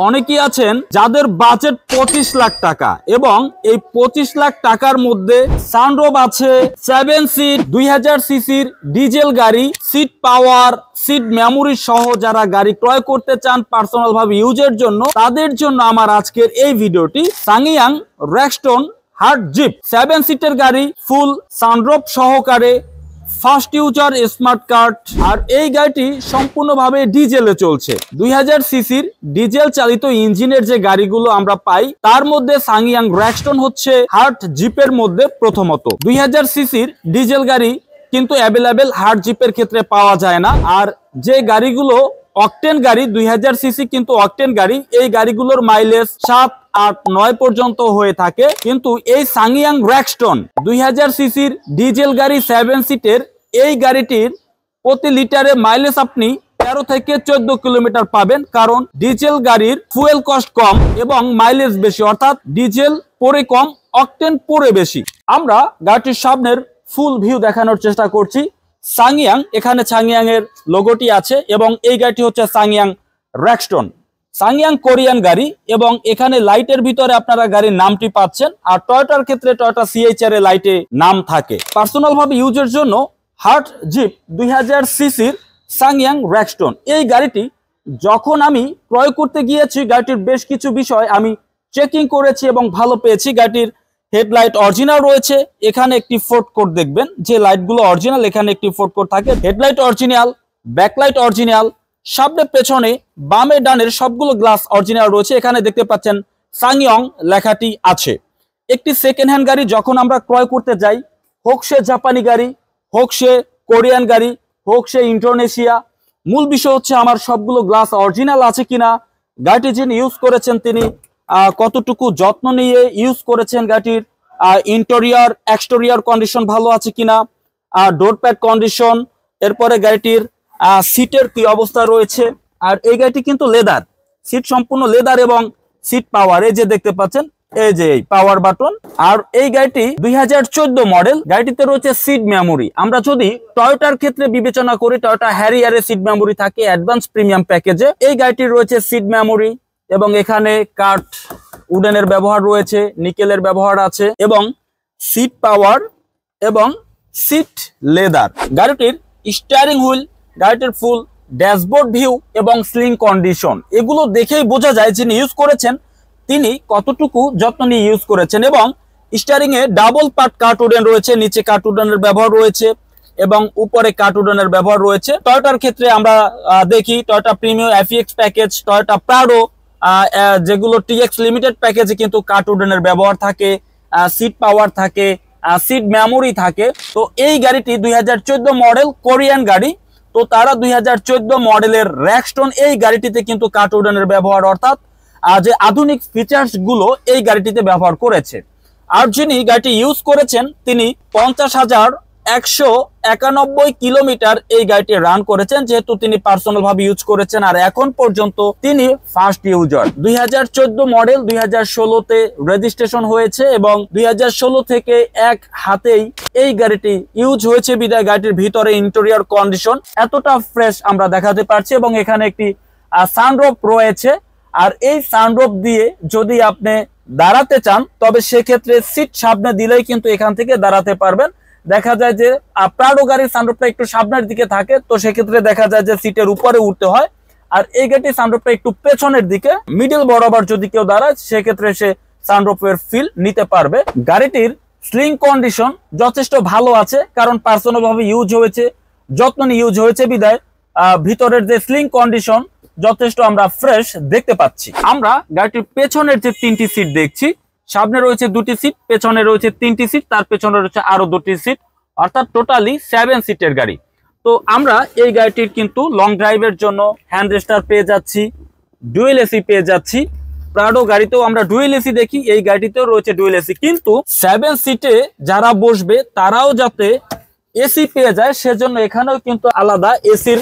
অনেকেই আছেন যাদের বাজেট 25 লাখ টাকা এবং এই 25 লাখ টাকার মধ্যে সানরুফ আছে, 7 সিট 2000 সিসির ডিজেল গাড়ি, সিট পাওয়ার, সিট মেমোরি সহ যারা গাড়ি ক্রয় করতে চান পার্সোনাল ভাবে ইউজের জন্য, তাদের জন্য আমার আজকের এই ভিডিওটি। সাংইয়াং রেক্সটন হার্ট জিপ 7 সিটের গাড়ি, ফুল সানরুফ সহকারে, ফার্স্ট ইউজার স্মার্ট কার্ড। আর এই গাড়িটি সম্পূর্ণভাবে ডিজেলে চলছে। 2000 সিসির ডিজেল চালিত ইঞ্জিনের যে গাড়িগুলো আমরা পাই তার মধ্যে সাংইয়াং রেক্সটন হচ্ছে হার্ট জিপের মধ্যে প্রথমত। 2000 সিসির ডিজেল গাড়ি কিন্তু অ্যাভেলেবেল হার্ট জিপের ক্ষেত্রে পাওয়া যায় না। আর যে গাড়িগুলো অকটেন গাড়ি 2000 সিসি কিন্তু অকটেন গাড়ি, এই গাড়িগুলোর মাইলেজ 7, 8, 9 পর্যন্ত হয়ে থাকে। কিন্তু এই সাংইয়াং রেক্সটন 2000 সিসির ডিজেল গাড়ি 7 সিটের এই গাড়িটির প্রতি লিটারে মাইলেজ আপনি 13 থেকে 14 কিলোমিটার পাবেন, কারণ ডিজেল গাড়ির ফুয়েল কস্ট কম এবং মাইলেজ বেশি, অর্থাৎ ডিজেল পরে কম অকটেন পরে বেশি। আমরা গাড়িটির সামনের ফুল ভিউ দেখানোর চেষ্টা করছি। সাংইয়াং, এখানে সাংইয়াং এর লোগোটি আছে এবং এই গাড়িটি হচ্ছে সাংইয়াং রেক্সটন। সাংইয়াং কোরিয়ান গাড়ি এবং এখানে লাইটের ভিতরে আপনারা গাড়ির নামটি পাচ্ছেন। আর টয়োটার ক্ষেত্রে টয়োটা CHR এর লাইটে নাম থাকে। পার্সোনাল ভাবে ইউজের জন্য হার্ট জিপ 2000 সিসির সাংইয়াং রেক্সটন এই গাড়িটি যখন আমি ক্রয় করতে গিয়েছি, গাড়িটির বেশ কিছু বিষয় আমি চেকিং করেছি এবং ভালো পেয়েছি। গাড়িটির হেডলাইট অরিজিনাল রয়েছে, এখানে একটি ফোর্ড কোড দেখবেন, যে লাইটগুলো অরিজিনাল এখানে একটি ফোর্ড কোড থাকে। হেডলাইট অরিজিনাল, ব্যাকলাইট অরিজিনাল, সামনে পেছনে বামে ডানের সবগুলো গ্লাস অরিজিনাল রয়েছে। এখানে দেখতে পাচ্ছেন সাংইয়ং লেখাটি আছে। একটি সেকেন্ড হ্যান্ড গাড়ি যখন আমরা ক্রয় করতে যাই, হোক সে জাপানি গাড়ি, হোক সে কোরিয়ান গাড়ি, হোক সে ইন্দোনেশিয়া, মূল বিষয় হচ্ছে আমার সবগুলো গ্লাস অরিজিনাল আছে কিনা, গাড়িটি যিনি ইউজ করেছেন তিনি কতটুকু যত্ন নিয়ে ইউজ করেছেন, গাড়িটির ইন্টেরিয়র এক্সটেরিয়র কন্ডিশন ভালো আছে কিনা, ডোর প্যাড কন্ডিশন, এরপরে গাড়িটির সিটের কি অবস্থা রয়েছে। আর এই গাড়িটি কিন্তু লেদার, সিট সম্পূর্ণ লেদার এবং সিট পাওয়ার, এই যে দেখতে পাচ্ছেন এই যে পাওয়ার বাটন। আর এই গাড়িটি 2014 মডেল, গাড়িটিতে রয়েছে সিট মেমোরি। আমরা যদি টয়োটার ক্ষেত্রে বিবেচনা করি, টয়োটা হ্যারিয়ারে সিট মেমোরি থাকে অ্যাডভান্স প্রিমিয়াম প্যাকেজে, এই গাড়িটির রয়েছে সিট মেমোরি এবং এখানে কাঠ উডেনের ব্যবহার রয়েছে, নিকেলের ব্যবহার আছে এবং সিট পাওয়ার এবং সিট লেদার। গাড়িটির স্টিয়ারিং হুইল, গাড়িটির ফুল ড্যাশবোর্ড ভিউ এবং স্লিং কন্ডিশন, এগুলো দেখেই বোঝা যায় যিনি ইউজ করেছেন তিনি কতটুকু যত্ন নিয়ে ইউজ করেছেন। এবং স্টিয়ারিং এ ডাবল পার্ট কাঠ উডেন রয়েছে, নিচে কাঠ উডেনের ব্যবহার রয়েছে এবং উপরে কাঠ উডেনের ব্যবহার রয়েছে। টয়োটার ক্ষেত্রে আমরা দেখি Toyota premium FEX package, Toyota Prado, যেগুলো TX লিমিটেড প্যাকেজে কিন্তু কাঠ উডেনের ব্যবহার থাকে, সিট পাওয়ার থাকে, সিট মেমোরি থাকে। তো এই গাড়িটি 2014 মডেল কোরিয়ান গাড়ি, তো তারা 2014 মডেলের রেক্সটন এই গাড়িটিতে কিন্তু কাঠ উডেনের ব্যবহার, অর্থাৎ যে আধুনিক ফিচার্স গুলো এই গাড়িটিতে ব্যবহার করেছে। আর যিনি গাড়িটি ইউজ করেছেন তিনি 50,191 কিলোমিটার এই গাড়িটি রান করেছেন, যেহেতু তিনি পার্সোনাল ভাবে ইউজ করেছেন। আর এখন পর্যন্ত তিনি ফার্স্ট ইউজার। 2014 মডেল 2016-তে রেজিস্ট্রেশন হয়েছে এবং 2016 থেকে এক হাতেই এই গাড়িটি ইউজ হয়েছে বিধায় গাড়িটির ভিতরে ইন্টেরিয়র কন্ডিশন এতটা ফ্রেশ আমরা দেখাতে পারছি। এবং এখানে একটি সানরুফ রয়েছে। আর এই সানরুফ দিয়ে যদি আপনি দাঁড়াতে চান তবে সেক্ষেত্রে সিট সামনে দিলেই কিন্তু এখান থেকে দাঁড়াতে পারবেন। দেখা যায় যে প্রাডো গাড়ির সানরুফটা একটু সামনের দিকে থাকে, তো সেক্ষেত্রে দেখা যায় যে সিটের উপরে উঠতে হয়। আর এই গাড়ির সানরুফটা একটু পেছনের দিকে, মিডল বরাবর যদি কেউ দাঁড়ায় সেক্ষেত্রে সে সানরুফের ফিল নিতে পারবে। গাড়িটির স্লিং কন্ডিশন যথেষ্ট ভালো আছে, কারণ পার্সোনাল ভাবে ইউজ হয়েছে, যত্ন নিয়ে ইউজ হয়েছে বিধায় ভিতরের যে স্লিং কন্ডিশন যথেষ্ট আমরা ফ্রেশ দেখতে পাচ্ছি। আমরা গাড়িটির পেছনের যে 3টি সিট দেখছি, সামনে রয়েছে 2টি সিট, পেছনে রয়েছে 3টি সিট, তার পেছনে রয়েছে আরো 2টি সিট, অর্থাৎ টোটালি 7 সিটের গাড়ি। তো আমরা এই গাড়িটির কিন্তু লং ড্রাইভের জন্য হ্যান্ড রেস্টার পেয়ে যাচ্ছি, ডুয়েল এসি পেয়ে যাচ্ছি। প্রাডো গাড়িতেও আমরা ডুয়েল এসি দেখি, এই গাড়িতেও রয়েছে ডুয়েল এসি। কিন্তু 7 সিটে যারা বসবে তারাও যাতে এসি পেয়ে যায় সেজন্য এখানেও কিন্তু আলাদা এসির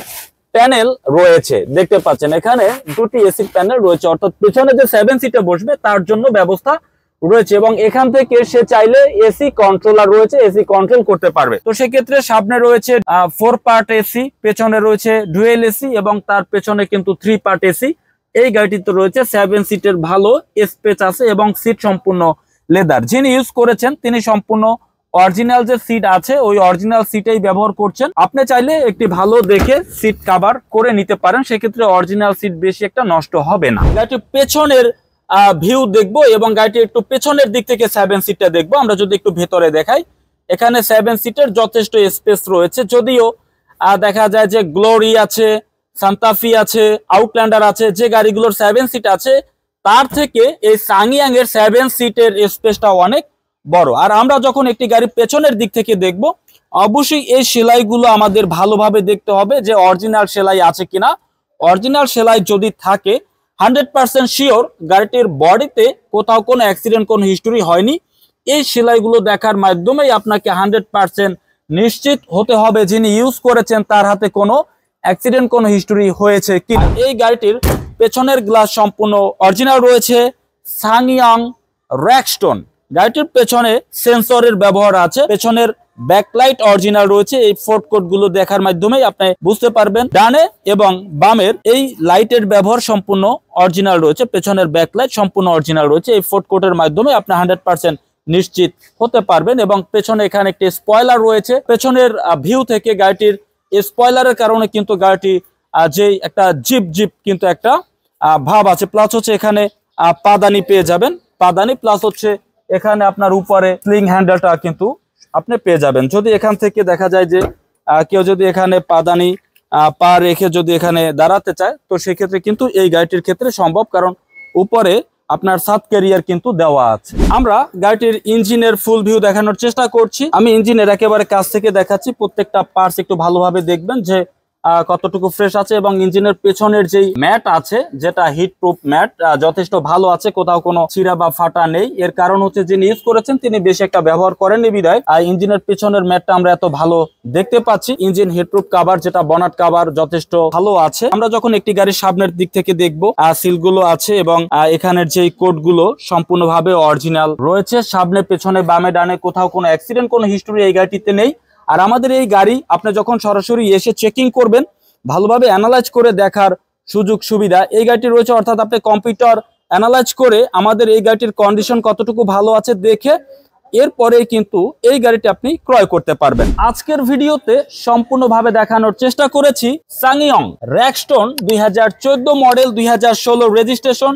প্যানেল রয়েছে, দেখতে পাচ্ছেন এখানে 2টি এসি প্যানেল রয়েছে, অর্থাৎ পেছনে যে 7 সিটে বসবে তার জন্য ব্যবস্থা রয়েছে। এবং এখান থেকে সে চাইলে এসি কন্ট্রোলার রয়েছে, এসি কন্ট্রোল করতে পারবে। তো সেক্ষেত্রে সামনে রয়েছে 4 পার্ট এসি, পেছনে রয়েছে ডুয়েল এসি এবং তার পেছনে কিন্তু 3 পার্ট এসি। এই গাড়িটিতে রয়েছে 7 সিটের ভালো স্পেস আছে এবং সিট সম্পূর্ণ লেদার। যিনি ইউজ করেছেন তিনি সম্পূর্ণ অরিজিনাল যে সিট আছে ওই অরিজিনাল সিটেই ব্যবহার করছেন। আপনি চাইলে একটি ভালো দেখে সিট কভার করে নিতে পারেন, সেক্ষেত্রে অরিজিনাল সিট বেশি একটা নষ্ট হবে না। গাড়িটির পেছনের ভিউ দেখবো এবং গাড়িটি একটু পেছনের দিক থেকে 7 সিটটা দেখবো। আমরা যদি একটু ভেতরে দেখাই, এখানে 7 সিটের যথেষ্ট স্পেস রয়েছে, যদিও দেখা যায় যে গ্লোরি আছে, সান্তাফি আছে, আউটল্যান্ডার আছে, যে গাড়িগুলোর 7 সিট আছে তার থেকে এই সাংইয়াং এর 7 সিটের স্পেসটা অনেক বড়। আর আমরা যখন একটি গাড়ি পেছনের দিক থেকে দেখব, অবশ্যই এই সেলাইগুলো আমাদের ভালোভাবে দেখতে হবে যে অরিজিনাল সেলাই আছে কিনা। অরিজিনাল সেলাই যদি থাকে 100% শিওর গাড়িটির বডিতে কোথাও কোনো অ্যাক্সিডেন্ট, কোনো হিস্টোরি হয়নি। এই সেলাইগুলো দেখার মাধ্যমেই আপনাকে 100% নিশ্চিত হতে হবে যিনি ইউজ করেছেন তার হাতে কোনো অ্যাক্সিডেন্ট, কোনো হিস্টোরি হয়েছে কিনা। এই গাড়িটির পেছনের গ্লাস সম্পূর্ণ অরিজিনাল রয়েছে, সাংইয়াং র্যাকস্টোন। গাড়িটির পেছনে সেন্সরের ব্যবহার আছে, পেছনের ব্যাকলাইট অরিজিনাল রয়েছে। এই ফোর্ট কোড গুলো দেখার মাধ্যমে আপনি বুঝতে পারবেন। ডানে এবং বামের এই লাইটের ব্যবহার সম্পূর্ণ অরিজিনাল রয়েছে, পেছনের ব্যাকলাইট সম্পূর্ণ অরিজিনাল রয়েছে। এই ফোর্ট কোডের মাধ্যমে আপনি 100% নিশ্চিত হতে পারবেন। এবং পেছনে এখানে একটি স্পয়লার রয়েছে। পেছনের ভিউ থেকে গাড়িটির স্পয়লারের কারণে কিন্তু গাড়িটি যে একটা জিপ জিপ কিন্তু একটা ভাব আছে। প্লাস হচ্ছে এখানে পাদানি পেয়ে যাবেন, পাদানি প্লাস হচ্ছে এখানে আপনার উপরে স্লিং হ্যান্ডেলটা কিন্তু আপনি পেয়ে যাবেন। যদি এখান থেকে দেখা যায় যে কেউ যদি এখানে পাদানি পা রেখে যদি এখানে দাঁড়াতে চায় তো সেক্ষেত্রে কিন্তু এই গাড়িটির ক্ষেত্রে সম্ভব, কারণ উপরে আপনার সাত ক্যারিয়ার কিন্তু দেওয়া আছে। আমরা গাড়িটির ইঞ্জিনের ফুল ভিউ দেখানোর চেষ্টা করছি। আমি ইঞ্জিনের একেবারে কাছ থেকে দেখাচ্ছি, প্রত্যেকটা পার্টস একটু ভালোভাবে দেখবেন যে কতটুকু ফ্রেশ আছে। এবং ইঞ্জিনের পেছনের যেই ম্যাট আছে, যেটা হিট প্রুফ ম্যাট, যথেষ্ট ভালো আছে, কোথাও কোনো ছিঁড়া বা ফাটা নেই। এর কারণ হচ্ছে যিনি ইউজ করেছেন তিনি বেশি একটা ব্যবহার করেননি বিধায় ইঞ্জিনের পেছনের ম্যাটটা আমরা এত ভালো দেখতে পাচ্ছি। ইঞ্জিন হিট প্রুফ কভার, যেটা বনাট কভার, যথেষ্ট ভালো আছে। আমরা যখন একটি গাড়ির সামনের দিক থেকে দেখবো, সিলগুলো আছে এবং এখানের যে কোডগুলো সম্পূর্ণভাবে অরিজিনাল রয়েছে। সামনে, পেছনে, বামে, ডানে কোথাও কোনো অ্যাক্সিডেন্ট, কোনো হিস্টোরি এই গাড়িটিতে নেই। আর আমাদের এই গাড়ি আপনি যখন সরাসরি এসে চেকিং করবেন, ভালোভাবে অ্যানালাইজ করে দেখার সুযোগ সুবিধা এই গাড়িটি রয়েছে। অর্থাৎ আপনি কম্পিউটার অ্যানালাইজ করে আমাদের এই গাড়িটির কন্ডিশন কতটুকু ভালো আছে দেখে এরপরেই কিন্তু এই গাড়িটি আপনি ক্রয় করতে পারবেন। আজকের ভিডিওতে সম্পূর্ণভাবে দেখানোর চেষ্টা করেছি সাংইয়াং র্যাকস্টোন 2014 মডেল, 2016 রেজিস্ট্রেশন,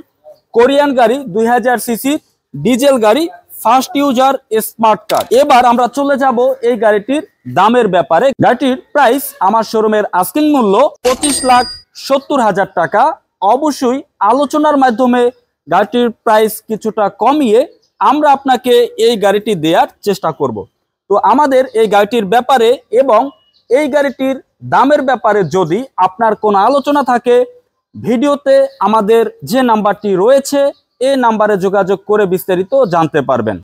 কোরিয়ান গাড়ি, 2000 সিসি ডিজেল গাড়ি, ফার্স্ট ইউজার স্মার্ট কার্ড। এবার আমরা চলে যাব এই গাড়িটির দামের ব্যাপারে। গাড়িটির প্রাইস আমার শোরুমের আস্কিং মূল্য 25,70,000 টাকা। অবশ্যই আলোচনার মাধ্যমে গাড়িটির প্রাইস কিছুটা কমিয়ে আমরা আপনাকে এই গাড়িটি দেওয়ার চেষ্টা করব। তো আমাদের এই গাড়িটির ব্যাপারে এবং এই গাড়িটির দামের ব্যাপারে যদি আপনার কোনো আলোচনা থাকে, ভিডিওতে আমাদের যে নাম্বারটি রয়েছে এই নাম্বারে যোগাযোগ করে বিস্তারিত জানতে পারবেন।